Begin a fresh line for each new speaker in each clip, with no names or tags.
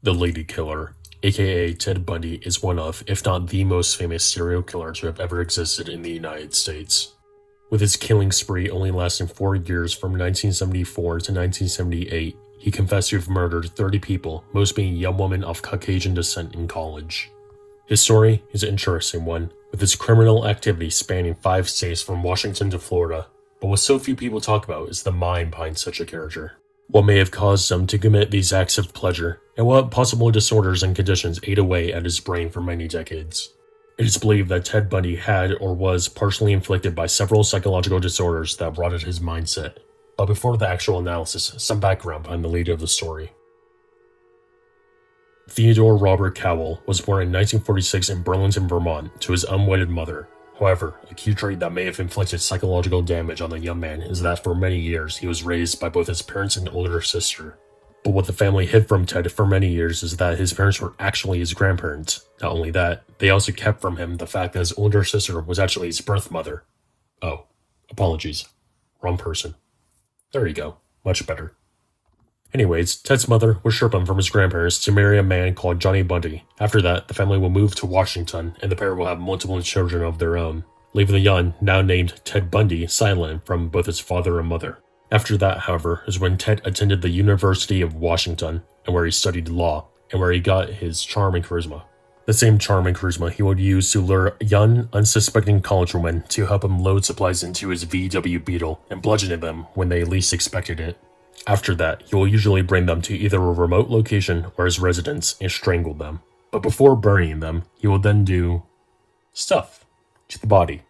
The Lady Killer, aka Ted Bundy, is one of, if not the most famous serial killers who have ever existed in the United States. With his killing spree only lasting 4 years from 1974 to 1978, he confessed to have murdered 30 people, most being young women of Caucasian descent in college. His story is an interesting one, with his criminal activity spanning 5 states from Washington to Florida, but what so few people talk about is the mind behind such a character. What may have caused him to commit these acts of pleasure, and what possible disorders and conditions ate away at his brain for many decades. It is believed that Ted Bundy had or was partially inflicted by several psychological disorders that rotted his mindset. But before the actual analysis, some background behind the lead of the story. Theodore Robert Cowell was born in 1946 in Burlington, Vermont, to his unwedded mother. However, a key trait that may have inflicted psychological damage on the young man is that for many years he was raised by both his parents and older sister. But what the family hid from Ted for many years is that his parents were actually his grandparents. Not only that, they also kept from him the fact that his older sister was actually his birth mother. Oh, apologies. Wrong person. There you go. Much better. Anyways, Ted's mother would ship him from his grandparents to marry a man called Johnny Bundy. After that, the family will move to Washington, and the pair will have multiple children of their own, leaving the young, now named Ted Bundy, silent from both his father and mother. After that, however, is when Ted attended the University of Washington, and where he studied law, and where he got his charm and charisma. The same charm and charisma he would use to lure young, unsuspecting college women to help him load supplies into his VW Beetle and bludgeon them when they least expected it. After that, he will usually bring them to either a remote location or his residence and strangle them. But before burying them, he will then do stuff to the body.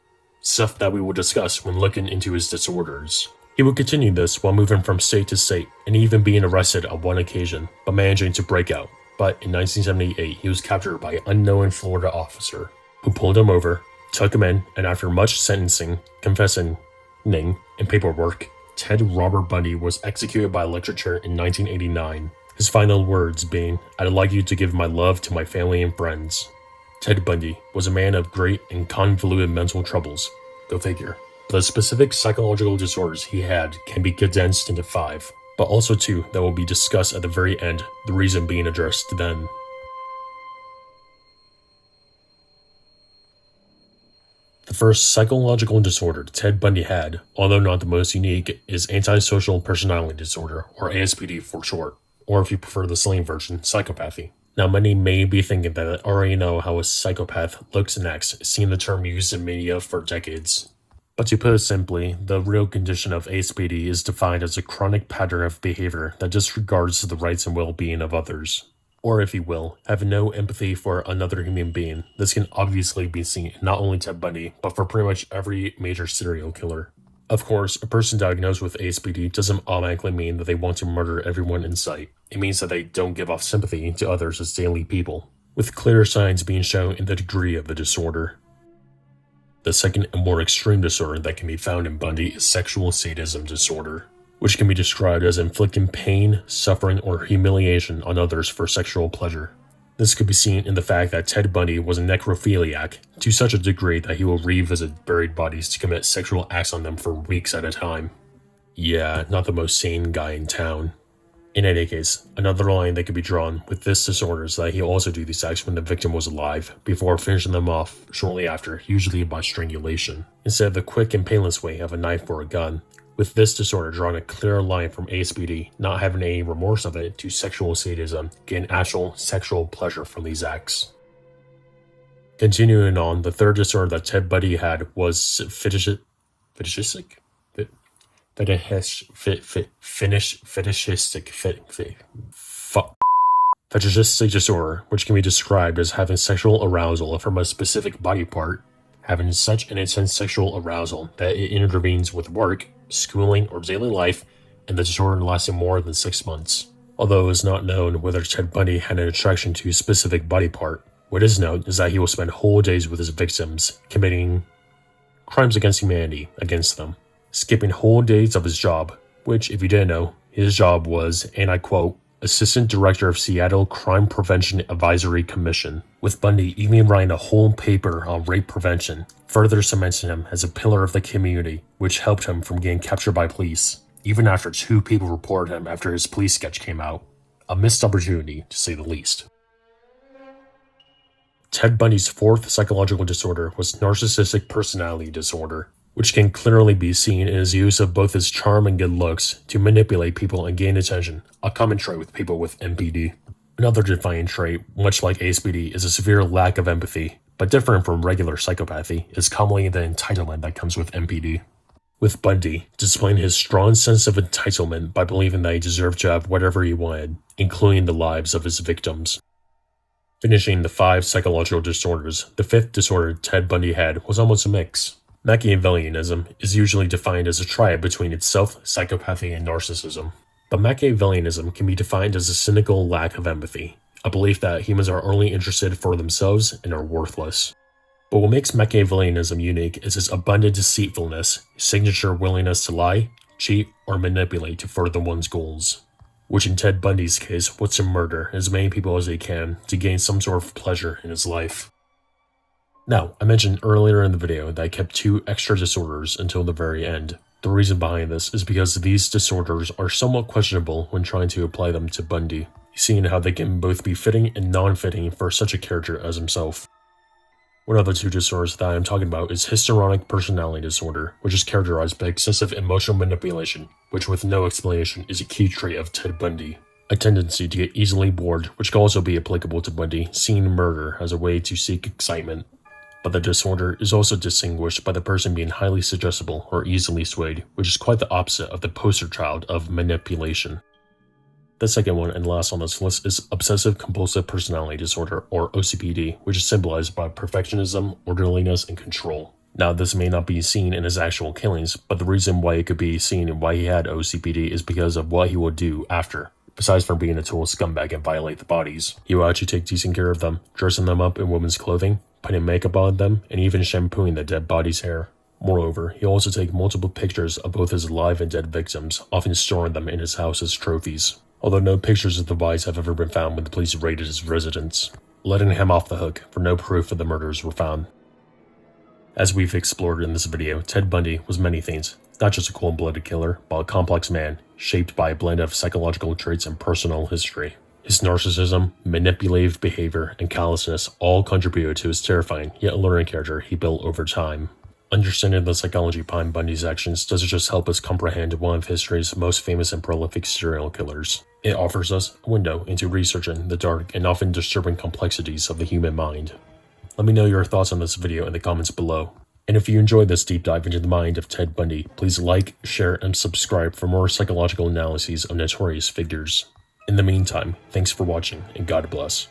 Stuff that we will discuss when looking into his disorders. He would continue this while moving from state to state and even being arrested on one occasion, but managing to break out. But in 1978, he was captured by an unknown Florida officer who pulled him over, took him in, and after much sentencing, confessing, and paperwork, Ted Robert Bundy was executed by electric in 1989. His final words being, "I'd like you to give my love to my family and friends." Ted Bundy was a man of great and convoluted mental troubles. Go figure. But the specific psychological disorders he had can be condensed into 5, but also 2 that will be discussed at the very end, the reason being addressed then. The first psychological disorder Ted Bundy had, although not the most unique, is antisocial personality disorder, or ASPD for short, or if you prefer the slang version, psychopathy. Now many may be thinking that I already know how a psychopath looks and acts, seeing the term used in media for decades. But to put it simply, the real condition of ASPD is defined as a chronic pattern of behavior that disregards the rights and well-being of others. Or if you will, have no empathy for another human being. This can obviously be seen in not only Ted Bundy, but for pretty much every major serial killer. Of course, a person diagnosed with ASPD doesn't automatically mean that they want to murder everyone in sight. It means that they don't give off sympathy to others as daily people, with clear signs being shown in the degree of the disorder. The second and more extreme disorder that can be found in Bundy is sexual sadism disorder, which can be described as inflicting pain, suffering, or humiliation on others for sexual pleasure. This could be seen in the fact that Ted Bundy was a necrophiliac to such a degree that he will revisit buried bodies to commit sexual acts on them for weeks at a time. Yeah, not the most sane guy in town. In any case, another line that could be drawn with this disorder is that he also do these acts when the victim was alive, before finishing them off shortly after, usually by strangulation, instead of the quick and painless way of a knife or a gun. With this disorder drawing a clear line from ASPD, not having any remorse of it, to sexual sadism, getting actual sexual pleasure from these acts. Continuing on, the third disorder that Ted Bundy had was fetishistic disorder, which can be described as having sexual arousal from a specific body part, having such an intense sexual arousal that it intervenes with work, schooling, or daily life, and the disorder lasting more than 6 months. Although it is not known whether Ted Bundy had an attraction to a specific body part, what is known is that he will spend whole days with his victims, committing crimes against humanity against them, skipping whole days of his job, which, if you didn't know, his job was, and I quote, Assistant Director of Seattle Crime Prevention Advisory Commission, with Bundy even writing a whole paper on rape prevention, further cementing him as a pillar of the community, which helped him from getting captured by police, even after 2 people reported him after his police sketch came out. A missed opportunity, to say the least. Ted Bundy's fourth psychological disorder was narcissistic personality disorder, which can clearly be seen in his use of both his charm and good looks to manipulate people and gain attention, a common trait with people with NPD. Another defining trait, much like ASPD, is a severe lack of empathy, but different from regular psychopathy, is commonly the entitlement that comes with NPD. With Bundy, displaying his strong sense of entitlement by believing that he deserved to have whatever he wanted, including the lives of his victims. Finishing the 5 psychological disorders, the 5th disorder Ted Bundy had was almost a mix. Machiavellianism is usually defined as a triad between itself, psychopathy, and narcissism. But Machiavellianism can be defined as a cynical lack of empathy, a belief that humans are only interested for themselves and are worthless. But what makes Machiavellianism unique is its abundant deceitfulness, his signature willingness to lie, cheat, or manipulate to further one's goals. Which in Ted Bundy's case was to murder as many people as he can to gain some sort of pleasure in his life. Now, I mentioned earlier in the video that I kept 2 extra disorders until the very end. The reason behind this is because these disorders are somewhat questionable when trying to apply them to Bundy, seeing how they can both be fitting and non-fitting for such a character as himself. One of the 2 disorders that I am talking about is histrionic personality disorder, which is characterized by excessive emotional manipulation, which with no explanation is a key trait of Ted Bundy. A tendency to get easily bored, which can also be applicable to Bundy, seeing murder as a way to seek excitement. But the disorder is also distinguished by the person being highly suggestible or easily swayed, which is quite the opposite of the poster child of manipulation. The second one and last on this list is obsessive compulsive personality disorder, or OCPD, which is symbolized by perfectionism, orderliness, and control. Now, this may not be seen in his actual killings, but the reason why it could be seen and why he had OCPD is because of what he would do after. Besides from being a total scumbag and violate the bodies, he will actually take decent care of them, dressing them up in women's clothing, putting makeup on them, and even shampooing the dead body's hair. Moreover, he'll also take multiple pictures of both his alive and dead victims, often storing them in his house as trophies. Although no pictures of the bodies have ever been found when the police raided his residence, letting him off the hook for no proof of the murders were found. As we've explored in this video, Ted Bundy was many things, not just a cold-blooded killer, but a complex man, shaped by a blend of psychological traits and personal history. His narcissism, manipulative behavior, and callousness all contributed to his terrifying yet alluring character he built over time. Understanding the psychology behind Bundy's actions doesn't just help us comprehend one of history's most famous and prolific serial killers. It offers us a window into researching the dark and often disturbing complexities of the human mind. Let me know your thoughts on this video in the comments below. And if you enjoyed this deep dive into the mind of Ted Bundy, please like, share, and subscribe for more psychological analyses of notorious figures. In the meantime, thanks for watching, and God bless.